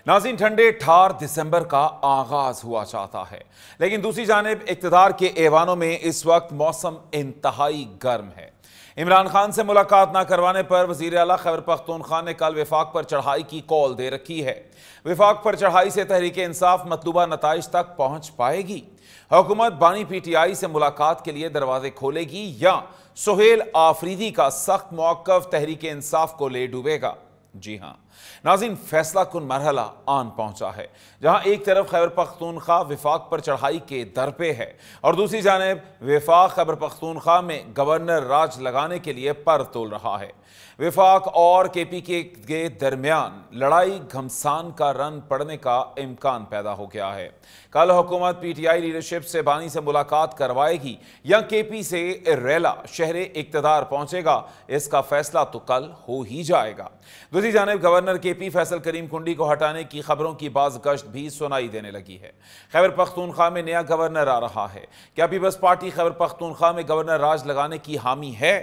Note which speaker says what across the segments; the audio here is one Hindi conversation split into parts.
Speaker 1: नाज़रीन, ठंडे ठार दिसंबर का आगाज हुआ चाहता है, लेकिन दूसरी जानिब इक़्तिदार के ऐवानों में इस वक्त मौसम इंतहाई गर्म है। इमरान खान से मुलाकात न करवाने पर वज़ीर आला खैबर पख्तूनख्वा ने कल विफाक पर चढ़ाई की कॉल दे रखी है। विफाक पर चढ़ाई से तहरीक इंसाफ मतलूबा नताइज तक पहुंच पाएगी। हुकूमत बानी PTI से मुलाकात के लिए दरवाजे खोलेगी या सुहेल आफरीदी का सख्त मौक़िफ़ तहरीक इंसाफ को ले डूबेगा। जी हां नाज़रीन, फैसला कुन मरहला आन पहुंचा है, जहां एक तरफ खैबर पख्तूनख्वा विफाक पर चढ़ाई के दर पे है और दूसरी जानिब विफाक खैबर पख्तूनख्वा में गवर्नर राज लगाने के लिए पर तोल रहा है। विफाक और KPK के दरमियान लड़ाई घमसान का रन पड़ने का इम्कान पैदा हो गया है। कल हुकूमत PTI लीडरशिप से बानी से मुलाकात करवाएगी या KP से रेला शहरे इक़्तिदार पहुंचेगा, इसका फैसला तो कल हो ही जाएगा। दूसरी जानिब गवर्नर KP फैसल करीम कुंडी को हटाने की खबरों की बाज़ गश्त भी सुनाई देने लगी है। खैबर पख्तूनख्वा में नया गवर्नर आ रहा है। क्या पीपल्स पार्टी खैबर पख्तूनख्वा में गवर्नर राज लगाने की हामी है?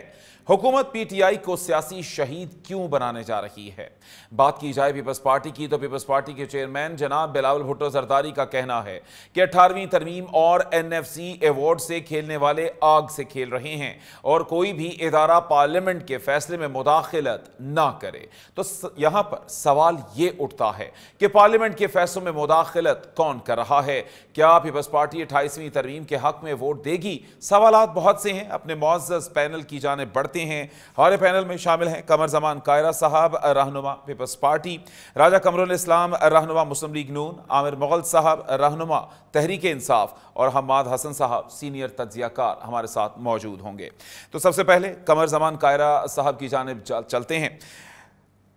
Speaker 1: हुकूमत PTI को सियासी शहीद क्यों बनाने जा रही है? बात की जाए पीपल्स पार्टी की तो पीपल्स पार्टी के चेयरमैन जनाब बिलावल भुट्टो जरदारी का कहना है कि 18वीं तरमीम और NFC अवार्ड से खेलने वाले आग से खेल रहे हैं और कोई भी इदारा पार्लियामेंट के फैसले में मुदाखलत ना करे। तो यहां पर सवाल ये उठता है कि पार्लियामेंट के फैसलों में मुदाखलत कौन कर रहा है? क्या पीपल्स पार्टी 28वीं तरमीम के हक में वोट देगी? सवालात बहुत से हैं। अपने मुअज़्ज़ज़ पैनल की जानिब बढ़ते हैं। हमारे पैनल में शामिल हैं कमर जमान कायरा साहब रहनुमा पीपल्स पार्टी, राजा कमरुल इस्लाम रहनुमा मुस्लिम लीग नून, आमिर मुगल साहब रहनुमा तहरीक इंसाफ और हम्माद हसन साहब सीनियर तज्जियाकार हमारे साथ मौजूद होंगे। तो सबसे पहले कमर जमान कायरा साहब की जानिब चलते हैं।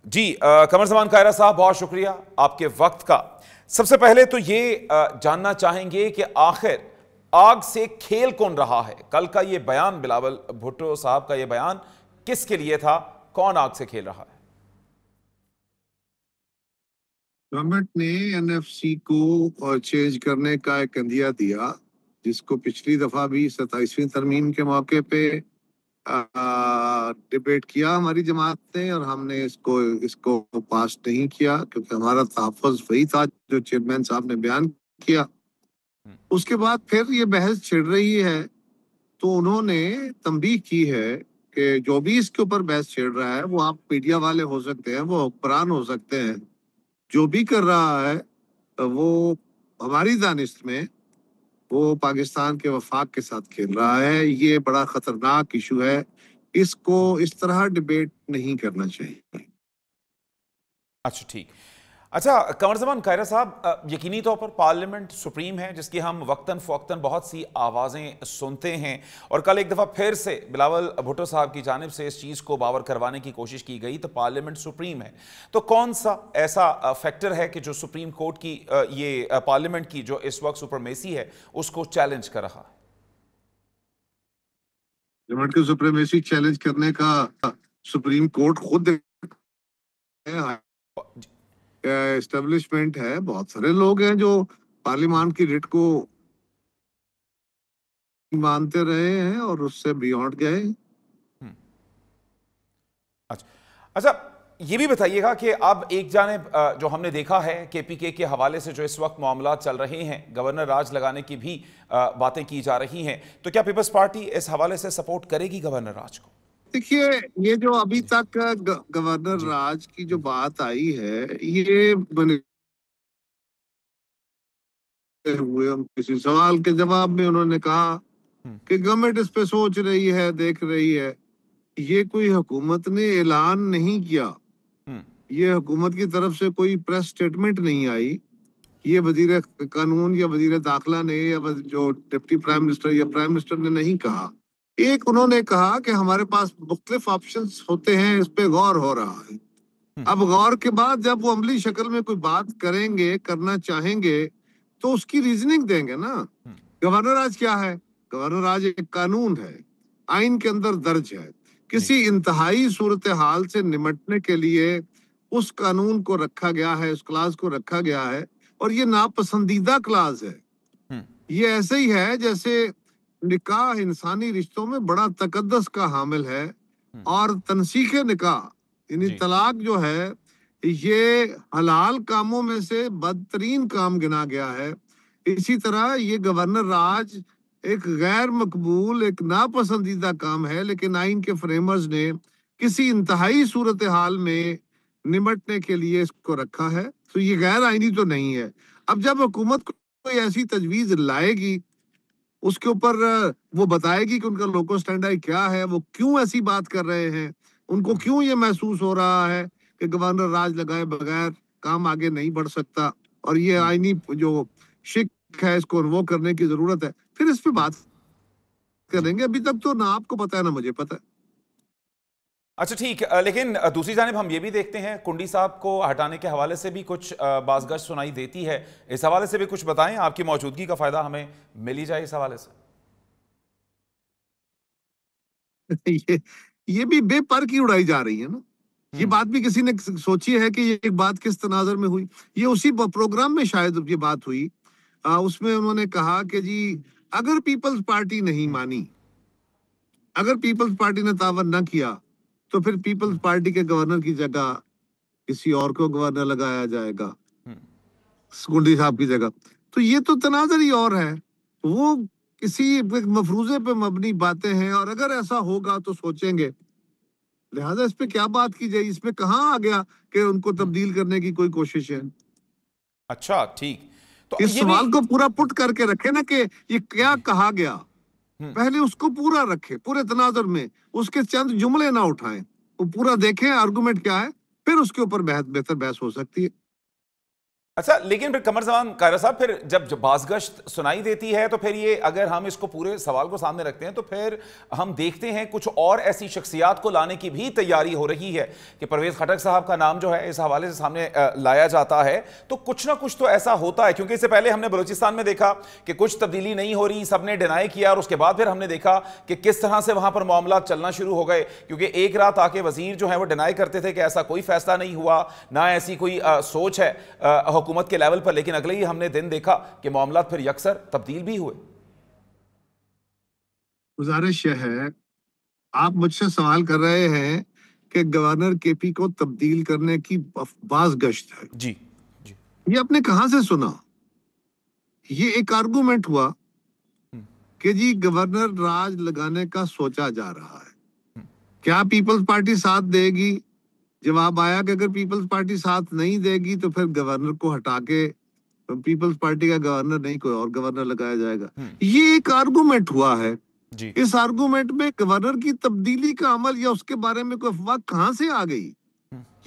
Speaker 1: जी कमर जमान कायरा साहब, बहुत शुक्रिया आपके वक्त का। सबसे पहले तो ये जानना चाहेंगे कि आखिर आग से खेल कौन रहा है? कल का ये बयान, बिलावल भुट्टो साहब का ये बयान किसके लिए था? कौन आग से खेल रहा है?
Speaker 2: गवर्नमेंट ने NFC को चेंज करने का एक इंदिया दिया, जिसको पिछली दफा भी 27वीं तरमीम के मौके पे डिबेट किया हमारी जमात ने और हमने इसको पास नहीं किया क्योंकि हमारा तहफ़्फ़ुज़ वही था जो चेयरमैन साहब ने बयान किया। उसके बाद फिर ये बहस छिड़ रही है, तो उन्होंने तंबीह की है कि जो भी इसके ऊपर बहस छिड़ रहा है वो आप मीडिया वाले हो सकते हैं, वो हुक्मरान हो सकते हैं, जो भी कर रहा है वो हमारी दानिश में वो पाकिस्तान के वफाक के साथ खेल रहा है। ये बड़ा खतरनाक इशू है, इसको इस तरह डिबेट नहीं करना चाहिए।
Speaker 1: अच्छा ठीक। अच्छा कमर जमान कायरा साहब, यकीनी तौर पर पार्लियामेंट सुप्रीम है जिसकी हम वक्तन फ़वक्तन बहुत सी आवाज़ें सुनते हैं और कल एक दफ़ा फिर से बिलावल भुट्टो साहब की जानिब से इस चीज़ को बावर करवाने की कोशिश की गई। तो पार्लियामेंट सुप्रीम है, तो कौन सा ऐसा फैक्टर है कि जो सुप्रीम कोर्ट की ये पार्लियामेंट की जो इस वक्त सुपरमेसी है उसको चैलेंज कर रहा है?
Speaker 2: पार्लियामेंट की सुप्रीमेसी चैलेंज करने का सुप्रीम कोर्ट खुद एस्टेब्लिशमेंट है। बहुत सारे लोग हैं जो पार्लियामेंट की रिट को मानते रहे हैं और उससे बियॉन्ड गए।
Speaker 1: अच्छा, ये भी बताइएगा कि अब एक जानिब जो हमने देखा है KPK के हवाले से जो इस वक्त मामला चल रहे हैं, गवर्नर राज लगाने की भी बातें की जा रही हैं, तो क्या पीपल्स पार्टी इस हवाले से सपोर्ट करेगी गवर्नर राज को?
Speaker 2: देखिए, ये जो अभी तक गवर्नर राज की जो बात आई है, ये बने हुए किसी सवाल के जवाब में उन्होंने कहा कि गवर्नमेंट इस पे सोच रही है, देख रही है। ये कोई हुकूमत ने ऐलान नहीं किया, ये हुकूमत की तरफ से कोई प्रेस स्टेटमेंट नहीं आई। ये वजीर कानून या वजीर दाखिला ने या जो डिप्टी प्राइम मिनिस्टर या प्राइम मिनिस्टर ने नहीं कहा। एक उन्होंने कहा कि हमारे पास मुख्तलिफ ऑप्शंस होते हैं, इस पे गौर हो रहा है। अब गौर के बाद जब वो अमली शक्ल में कोई बात करेंगे, करना चाहेंगे, तो उसकी रीजनिंग देंगे ना। गवर्नर राज क्या है? गवर्नर राज एक कानून है, आइन के अंदर दर्ज है। किसी इंतहाई सूरत हाल से निमटने के लिए उस कानून को रखा गया है, उस क्लास को रखा गया है और ये नापसंदीदा क्लास है। ये ऐसे ही है जैसे निकाह इंसानी रिश्तों में बड़ा तकद्दस का हामिल है और तनसीखे निकाह यानी तलाक जो है ये हलाल कामों में से बदतरीन काम गिना गया है। इसी तरह ये गवर्नर राज एक गैर मकबूल, एक नापसंदीदा काम है, लेकिन आइन के फ्रेमर्स ने किसी इंतहाई सूरत हाल में निमटने के लिए इसको रखा है, तो ये गैर आइनी तो नहीं है। अब जब हुकूमत कोई ऐसी तजवीज लाएगी, उसके ऊपर वो बताएगी कि उनका लोको स्टैंडर्ड क्या है, वो क्यों ऐसी बात कर रहे हैं, उनको क्यों ये महसूस हो रहा है कि गवर्नर राज लगाए बगैर काम आगे नहीं बढ़ सकता और ये आईनी जो शिक है इसको वो करने की जरूरत है, फिर इस पे बात करेंगे। अभी तक तो ना आपको पता है ना मुझे पता है।
Speaker 1: अच्छा ठीक, लेकिन दूसरी जानिब हम ये भी देखते हैं कुंडी साहब को हटाने के हवाले से भी कुछ बाज़गश्त सुनाई देती है। इस हवाले से भी कुछ बताएं, आपकी मौजूदगी का फायदा हमें मिल ही जाए इस हवाले से।
Speaker 2: ये भी बेपर की उड़ाई जा रही है ना। ये बात भी किसी ने सोची है कि ये एक बात किस तनाजर में हुई? ये उसी प्रोग्राम में शायद ये बात हुई। उसमें उन्होंने कहा कि जी अगर पीपल्स पार्टी नहीं मानी, अगर पीपल्स पार्टी ने तावन न किया, तो फिर पीपल्स पार्टी के गवर्नर की जगह किसी और को गवर्नर लगाया जाएगा, कुंडी साहब की जगह। तो ये तो तनाजर ही और है, वो किसी मफरूजे पे मबनी बातें हैं, और अगर ऐसा होगा तो सोचेंगे। लिहाजा इस पे क्या बात की जाए, इसमें कहाँ आ गया कि उनको तब्दील करने की कोई कोशिश है।
Speaker 1: अच्छा ठीक, तो
Speaker 2: इस सवाल को पूरा पुट करके रखे ना कि ये क्या कहा गया, पहले उसको पूरा रखे, पूरे तनाजर में उसके चंद जुमले ना उठाएं, वो पूरा देखें आर्गुमेंट क्या है, फिर उसके ऊपर बेहतर बहस हो सकती है।
Speaker 1: अच्छा, लेकिन फिर कमर जमान कायरा साहब, फिर जब बाज़गश्त सुनाई देती है तो फिर ये अगर हम इसको पूरे सवाल को सामने रखते हैं तो फिर हम देखते हैं कुछ और ऐसी शख्सियात को लाने की भी तैयारी हो रही है कि परवेज़ खटक साहब का नाम जो है इस हवाले से सामने लाया जाता है। तो कुछ ना कुछ तो ऐसा होता है, क्योंकि इससे पहले हमने बलूचिस्तान में देखा कि कुछ तब्दीली नहीं हो रही, सबने डिनाई किया, और उसके बाद फिर हमने देखा कि किस तरह से वहां पर मामला चलना शुरू हो गए, क्योंकि एक रात आके वजीर जो है वो डिनाई करते थे कि ऐसा कोई फैसला नहीं हुआ, ना ऐसी कोई सोच है हुकूमत के लेवल पर, लेकिन अगले ही हमने दिन देखा कि मामला फिर यकसर तब्दील भी हुए।
Speaker 2: गुजारिश यह है, आप मुझसे सवाल कर रहे हैं कि गवर्नर केपी को तब्दील करने की बाज़गश्त है।
Speaker 1: जी जी,
Speaker 2: ये आपने कहां से सुना? ये एक आर्गुमेंट हुआ कि जी गवर्नर राज लगाने का सोचा जा रहा है। क्या पीपल्स पार्टी साथ देगी? जवाब आया कि अगर पीपल्स पार्टी साथ नहीं देगी तो फिर गवर्नर को हटा के पीपल्स पार्टी का गवर्नर नहीं कोई और गवर्नर लगाया जाएगा। ये एक आर्गुमेंट हुआ है जी। इस आर्गुमेंट में गवर्नर की तब्दीली का अमल या उसके बारे में कोई अफवाह कहां से आ गई?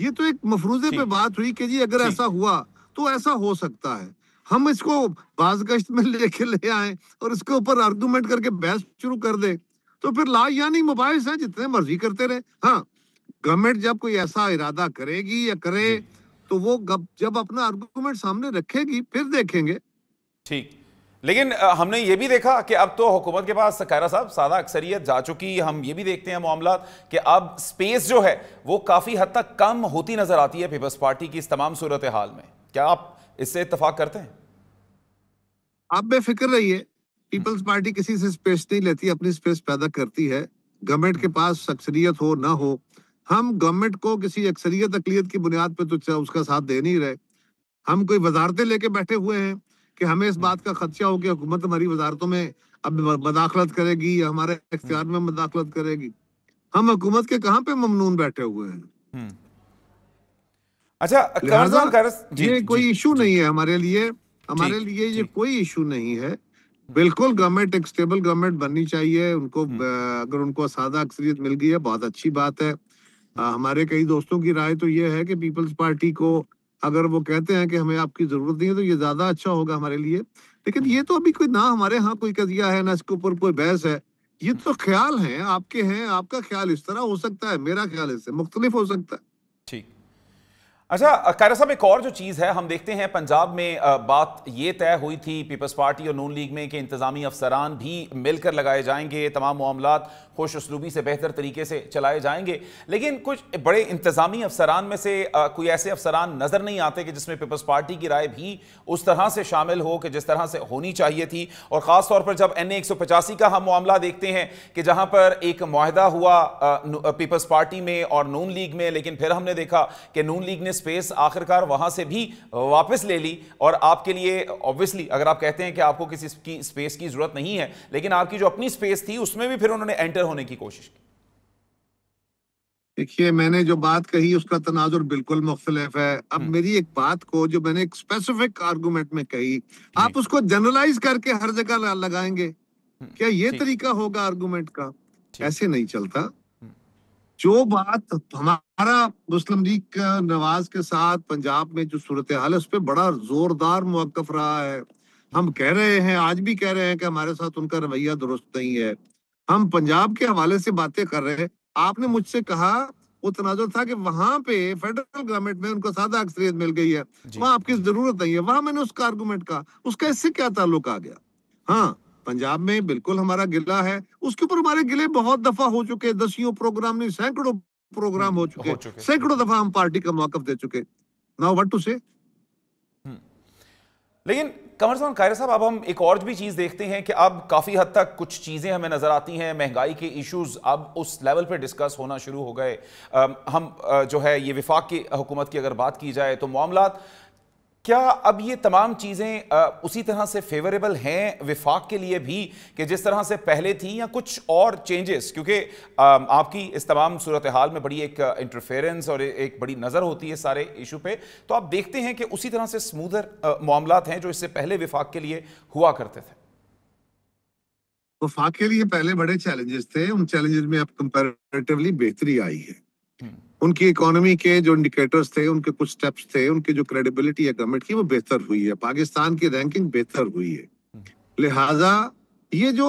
Speaker 2: ये तो एक मफरूजे पे बात हुई कि जी अगर ऐसा हुआ तो ऐसा हो सकता है। हम इसको बाज़गश्त में लेके ले आए और इसके ऊपर आर्गुमेंट करके बहस शुरू कर दे तो फिर ला यानी मुबाहिस है, जितने मर्जी करते रहे। हाँ, गवर्नमेंट जब कोई ऐसा इरादा करेगी या करे तो वो जब अपना आर्गुमेंट सामने रखेगी फिर देखेंगे।
Speaker 1: ठीक, लेकिन हमने ये भी देखा कि अब तो हुकूमत के पास कायरा साहब सादा अक्सरियत जा चुकी। हम ये भी देखते हैं मामला कि अब स्पेस जो है वो काफी हद तक कम होती नजर आती है पीपल्स पार्टी की इस तमाम सूरत हाल में। क्या आप इससे इत्तेफाक करते हैं?
Speaker 2: आप बेफिक्र रहिए, पीपल्स पार्टी किसी से स्पेस नहीं लेती, अपनी स्पेस पैदा करती है। गवर्नमेंट के पास अक्सरियत हो ना हो, हम गवर्नमेंट को किसी अक्सरियत अकलियत की बुनियाद पे तो उसका साथ दे नहीं रहे। हम कोई वजारतें लेके बैठे हुए हैं कि हमें इस बात का खदशा हो कि हुकूमत हमारी वजारतों में अब मदाखलत करेगी या हमारे इख्तियार में मदाखलत करेगी। हम हुकूमत के कहां पे ममनून बैठे हुए हैं।
Speaker 1: अच्छा,
Speaker 2: ये कोई इशू नहीं है हमारे लिए, हमारे लिए ये कोई इशू नहीं है। बिल्कुल गवर्नमेंट एक स्टेबल गवर्नमेंट बननी चाहिए उनको। अगर उनको सादा अक्सरियत मिल गई है बहुत अच्छी बात है। हमारे कई दोस्तों की राय तो ये है कि पीपल्स पार्टी को अगर वो कहते हैं कि हमें आपकी जरूरत नहीं है तो ये ज्यादा अच्छा होगा हमारे लिए। लेकिन ये तो अभी कोई ना हमारे यहाँ कोई कजिया है ना इसके ऊपर कोई बहस है। ये तो ख्याल है आपके हैं, आपका ख्याल इस तरह हो सकता है, मेरा ख्याल इससे मुख्तलिफ हो सकता है।
Speaker 1: ठीक, अच्छा कायरा साहब, एक और जो चीज़ है हम देखते हैं पंजाब में बात ये तय हुई थी पीपल्स पार्टी और नून लीग में कि इंतजामी अफसरान भी मिलकर लगाए जाएंगे, तमाम मामलात खुश उसलूबी से बेहतर तरीके से चलाए जाएंगे। लेकिन कुछ बड़े इंतजामी अफसरान में से कोई ऐसे अफसरान नज़र नहीं आते कि जिसमें पीपल्स पार्टी की राय भी उस तरह से शामिल हो कि जिस तरह से होनी चाहिए थी। और ख़ास तौर पर जब NA 185 का हम मामला देखते हैं कि जहाँ पर एक मुआहदा हुआ पीपल्स पार्टी में और नून लीग में, लेकिन फिर हमने देखा कि नून लीग ने स्पेस आखिरकार वहां से भी वापस ले ली, और आपके लिए ऑब्वियसली अगर आप कहते हैं कि आपको किसी की स्पेस की जरूरत नहीं है, लेकिन आपकी जो अपनी स्पेस थी उसमें भी फिर उन्होंने एंटर होने की कोशिश की।
Speaker 2: देखिए, मैंने जो बात कही उसका तनाजुर बिल्कुल मुख्तलिफ है। अब मेरी एक बात को जो मैंने एक स्पेसिफिक आर्गुमेंट में कही, आप उसको जनरलाइज करके हर जगह लगाएंगे, क्या ये तरीका होगा आर्गुमेंट का? ऐसे नहीं चलता। जो बात हमारा मुस्लिम लीग का नवाज के साथ पंजाब में जो सूरत हाल है उस पर बड़ा जोरदार मौकफ रहा है। हम कह रहे हैं, आज भी कह रहे हैं कि हमारे साथ उनका रवैया दुरुस्त नहीं है। हम पंजाब के हवाले से बातें कर रहे हैं। आपने मुझसे कहा, वो तनाजुर था कि वहां पे फेडरल गवर्नमेंट में उनको सादा अक्सरियत मिल गई है, वहां आपकी जरूरत नहीं है। वहां मैंने उसका आर्गुमेंट कहा, उसका इससे क्या ताल्लुक आ गया? हाँ, पंजाब में बिल्कुल हमारा गिला है, उसके ऊपर हमारे गिले बहुत दफा हो चुके, दसियों प्रोग्राम नहीं सैकड़ों प्रोग्राम हो चुके, सैकड़ों दफा हम पार्टी का मौकफ दे चुके। नाउ व्हाट टू से।
Speaker 1: लेकिन कमर उस्मान कायरा साहब, अब हम एक और भी चीज देखते हैं कि अब काफी हद तक कुछ चीजें हमें नजर आती हैं, महंगाई के इश्यूज अब उस लेवल पे डिस्कस होना शुरू हो गए। हम जो है ये विफाक की हुकूमत की अगर बात की जाए तो मामलात, क्या अब ये तमाम चीज़ें उसी तरह से फेवरेबल हैं विफाक के लिए भी कि जिस तरह से पहले थी, या कुछ और चेंजेस? क्योंकि आपकी इस तमाम सूरत हाल में बड़ी एक इंटरफेरेंस और एक बड़ी नज़र होती है सारे इशू पे, तो आप देखते हैं कि उसी तरह से स्मूदर मामलात हैं जो इससे पहले विफाक के लिए हुआ करते थे।
Speaker 2: वफाक के लिए पहले बड़े चैलेंजेस थे, उन चैलेंजेस में अब कंपैरेटिवली बेहतरी आई है। उनकी इकोनॉमी के जो इंडिकेटर्स थे, उनके कुछ स्टेप्स थे, उनकी जो क्रेडिबिलिटी है गवर्नमेंट की वो बेहतर हुई है, पाकिस्तान की रैंकिंग बेहतर हुई है। लिहाजा ये जो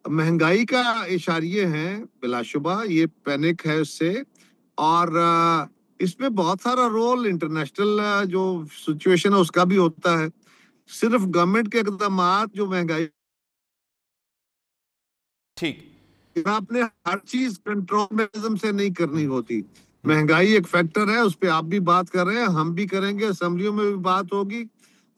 Speaker 2: महंगाई का इशारे हैं, बिलाशुबा ये पैनिक है उससे, और इसमें बहुत सारा रोल इंटरनेशनल जो सिचुएशन है उसका भी होता है। सिर्फ गवर्नमेंट के इकदाम जो महंगाई,
Speaker 1: ठीक,
Speaker 2: आपने हर चीज कंट्रोल मैकेनिज्म से नहीं करनी होती। महंगाई एक फैक्टर है, उस पर आप भी बात कर रहे हैं, हम भी करेंगे, असेंबलियों में भी बात होगी,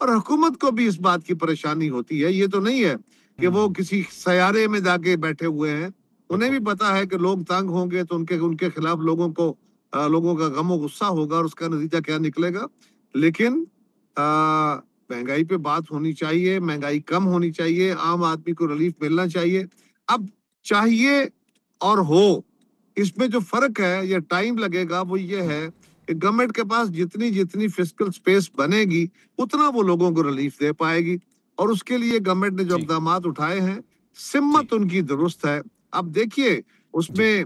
Speaker 2: और हुकूमत को भी इस बात की परेशानी होती है। ये तो नहीं है कि वो किसी सयारे में जाके बैठे हुए हैं, उन्हें भी पता है कि लोग तंग होंगे तो उनके उनके खिलाफ लोगों का गम और गुस्सा होगा, और उसका नतीजा क्या निकलेगा। लेकिन महंगाई पे बात होनी चाहिए, महंगाई कम होनी चाहिए, आम आदमी को रिलीफ मिलना चाहिए। अब चाहिए और हो, इसमें जो फर्क है, ये टाइम लगेगा, वो ये है कि गवर्नमेंट के पास जितनी जितनी फिस्कल स्पेस बनेगी उतना वो लोगों को रिलीफ दे पाएगी, और उसके लिए गवर्नमेंट ने जो इकदाम उठाए हैं, सिम्मत उनकी दुरुस्त है। अब देखिए उसमें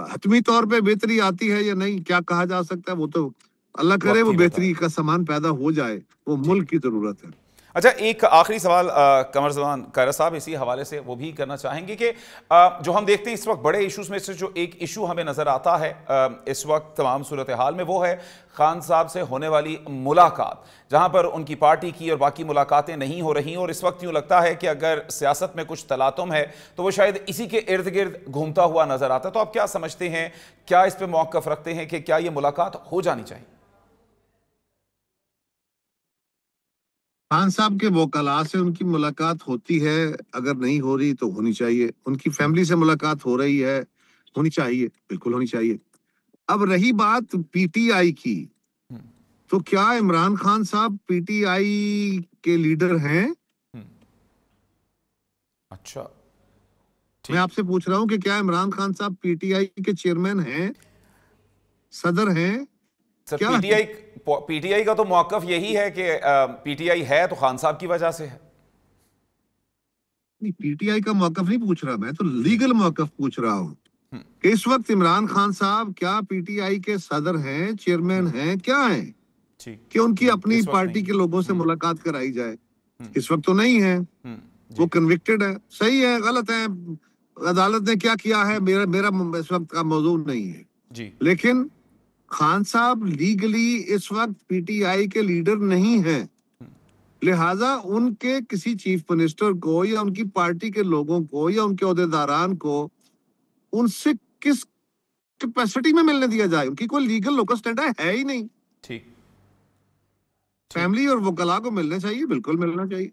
Speaker 2: हतमी तौर पे बेहतरी आती है या नहीं, क्या कहा जा सकता है, वो तो अल्लाह करे वो बेहतरी का सामान पैदा हो जाए, वो मुल्क की जरूरत है।
Speaker 1: अच्छा, एक आखिरी सवाल कमर उस्मान कायरा साहब इसी हवाले से वो भी करना चाहेंगे कि जो हम देखते हैं इस वक्त बड़े इश्यूज में से जो एक इशू हमें नज़र आता है इस वक्त तमाम सूरत हाल में, वो है खान साहब से होने वाली मुलाकात, जहां पर उनकी पार्टी की और बाकी मुलाकातें नहीं हो रही, और इस वक्त यूँ लगता है कि अगर सियासत में कुछ तलातुम है तो वो शायद इसी के इर्द गिर्द घूमता हुआ नजर आता है। तो आप क्या समझते हैं, क्या इस पर मौक़िफ़ रखते हैं कि क्या ये मुलाकात हो जानी चाहिए?
Speaker 2: खान साहब के वकाला से उनकी मुलाकात होती है, अगर नहीं हो रही तो होनी चाहिए। उनकी फैमिली से मुलाकात हो रही है, होनी चाहिए, बिल्कुल होनी चाहिए। अब रही बात पीटीआई की, तो क्या इमरान खान साहब पीटीआई के लीडर हैं?
Speaker 1: अच्छा,
Speaker 2: मैं आपसे पूछ रहा हूं कि क्या इमरान खान साहब पीटीआई के चेयरमैन हैं, सदर हैं?
Speaker 1: सर,
Speaker 2: क्या
Speaker 1: पीटीआई का तो मौक़िफ़ यही है कि पीटीआई है तो खान साहब की वजह से है।
Speaker 2: नहीं, पीटीआई का मौक़िफ़ नहीं पूछ रहा, मैं तो लीगल मौक़िफ़ पूछ रहा हूँ कि इस वक्त इमरान खान साहब क्या पीटीआई के सदर हैं, चेयरमैन हैं, क्या हैं, कि उनकी अपनी पार्टी के लोगों से मुलाकात कराई जाए? इस वक्त तो नहीं है, वो कन्विक्टेड है। सही है, गलत है, अदालत ने क्या किया है, मेरा मेरा इस वक्त का मौजू नहीं है जी। लेकिन खान साहब लीगली इस वक्त पीटीआई के लीडर नहीं हैं, लिहाजा उनके किसी चीफ मिनिस्टर को या उनकी पार्टी के लोगों को या उनके ओहदेदारान को उनसे किस कैपेसिटी में मिलने दिया जाए? उनकी कोई लीगल लोकल स्टैंड है ही नहीं। ठीक, फैमिली और वकला को मिलने चाहिए, बिल्कुल मिलना चाहिए।